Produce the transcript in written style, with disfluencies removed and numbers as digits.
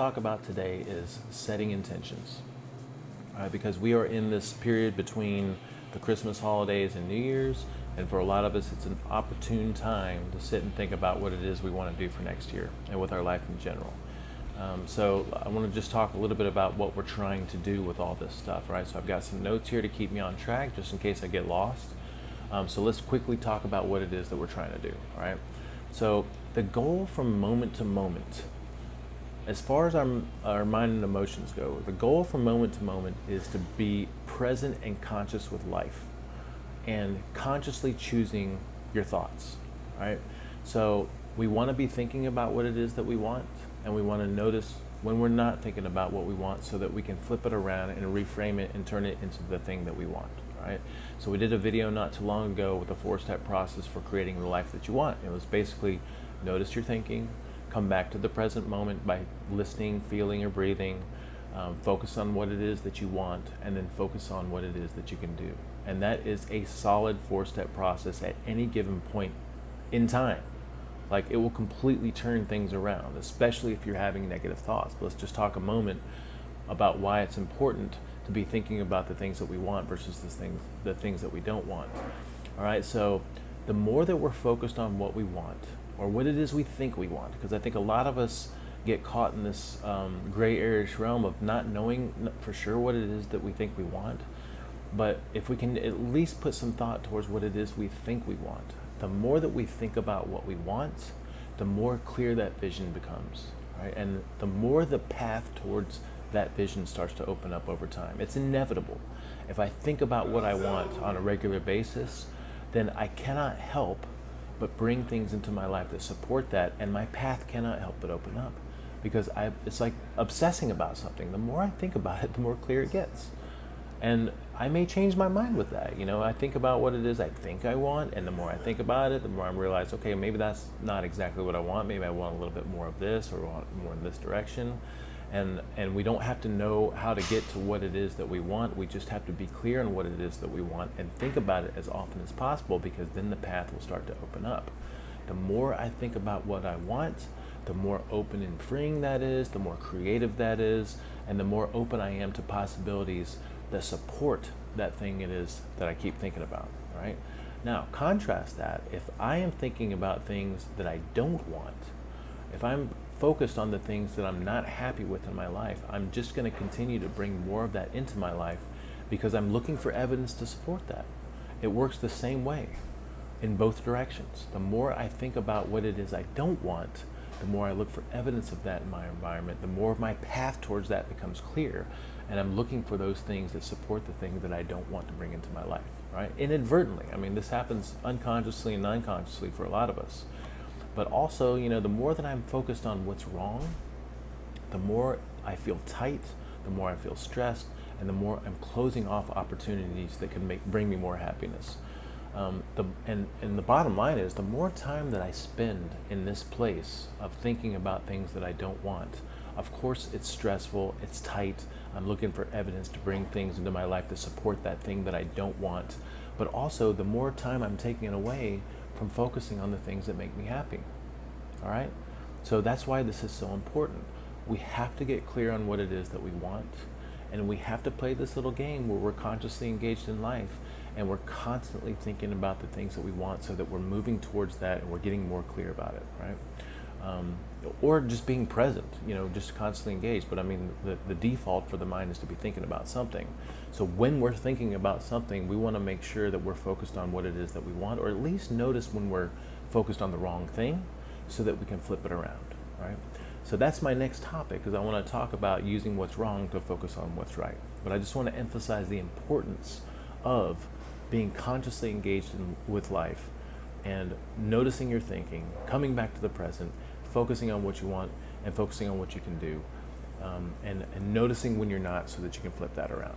talk about today is setting intentions. Because we are in this period between the Christmas holidays and New Year's, and for a lot of us, it's an opportune time to sit and think about what it is we want to do for next year and with our life in general. So I want to just talk a little bit about what we're trying to do with all this stuff, right? So I've got some notes here to keep me on track, just in case I get lost. So let's quickly talk about what it is that we're trying to do, all right? So the goal from moment to moment, as far as our mind and emotions go, the goal from moment to moment is to be present and conscious with life and consciously choosing your thoughts, right? So we want to be thinking about what it is that we want, and we want to notice when we're not thinking about what we want so that we can flip it around and reframe it and turn it into the thing that we want, right? So we did a video not too long ago with a 4-step process for creating the life that you want. It was basically notice your thinking, come back to the present moment by listening, feeling, or breathing, focus on what it is that you want, and then focus on what it is that you can do. And that is a solid 4-step process at any given point in time. Like, it will completely turn things around, especially if you're having negative thoughts. But let's just talk a moment about why it's important to be thinking about the things that we want versus the things that we don't want. All right, so the more that we're focused on what we want, or what it is we think we want, because I think a lot of us get caught in this gray area-ish realm of not knowing for sure what it is that we think we want. But if we can at least put some thought towards what it is we think we want, the more that we think about what we want, the more clear that vision becomes, right? And the more the path towards that vision starts to open up over time. It's inevitable. If I think about what I want on a regular basis, then I cannot help but bring things into my life that support that, and my path cannot help but open up, because it's like obsessing about something. The more I think about it, the more clear it gets. And I may change my mind with that. You know, I think about what it is I think I want, and the more I think about it, the more I realize, okay, maybe that's not exactly what I want. Maybe I want a little bit more of this, or want more in this direction. And we don't have to know how to get to what it is that we want. We just have to be clear on what it is that we want and think about it as often as possible, because then the path will start to open up. The more I think about what I want, the more open and freeing that is, the more creative that is, and the more open I am to possibilities that support that thing it is that I keep thinking about, right? Now, contrast that. If I am thinking about things that I don't want, if I'm focused on the things that I'm not happy with in my life, I'm just going to continue to bring more of that into my life, because I'm looking for evidence to support that. It works the same way in both directions. The more I think about what it is I don't want, the more I look for evidence of that in my environment, the more my path towards that becomes clear, and I'm looking for those things that support the thing that I don't want to bring into my life, right? Inadvertently. I mean, this happens unconsciously and unconsciously for a lot of us. But also, you know, the more that I'm focused on what's wrong, the more I feel tight, the more I feel stressed, and the more I'm closing off opportunities that can bring me more happiness. And the bottom line is, the more time that I spend in this place of thinking about things that I don't want, of course it's stressful, it's tight, I'm looking for evidence to bring things into my life that support that thing that I don't want, but also the more time I'm taking away from focusing on the things that make me happy, all right? So that's why this is so important. We have to get clear on what it is that we want, and we have to play this little game where we're consciously engaged in life, and we're constantly thinking about the things that we want, so that we're moving towards that and we're getting more clear about it, right? Or just being present, you know, just constantly engaged. But I mean, the default for the mind is to be thinking about something. So when we're thinking about something, we want to make sure that we're focused on what it is that we want, or at least notice when we're focused on the wrong thing, so that we can flip it around, right? So that's my next topic, because I want to talk about using what's wrong to focus on what's right. But I just want to emphasize the importance of being consciously engaged with life, and noticing your thinking, coming back to the present, focusing on what you want and focusing on what you can do, and noticing when you're not, so that you can flip that around.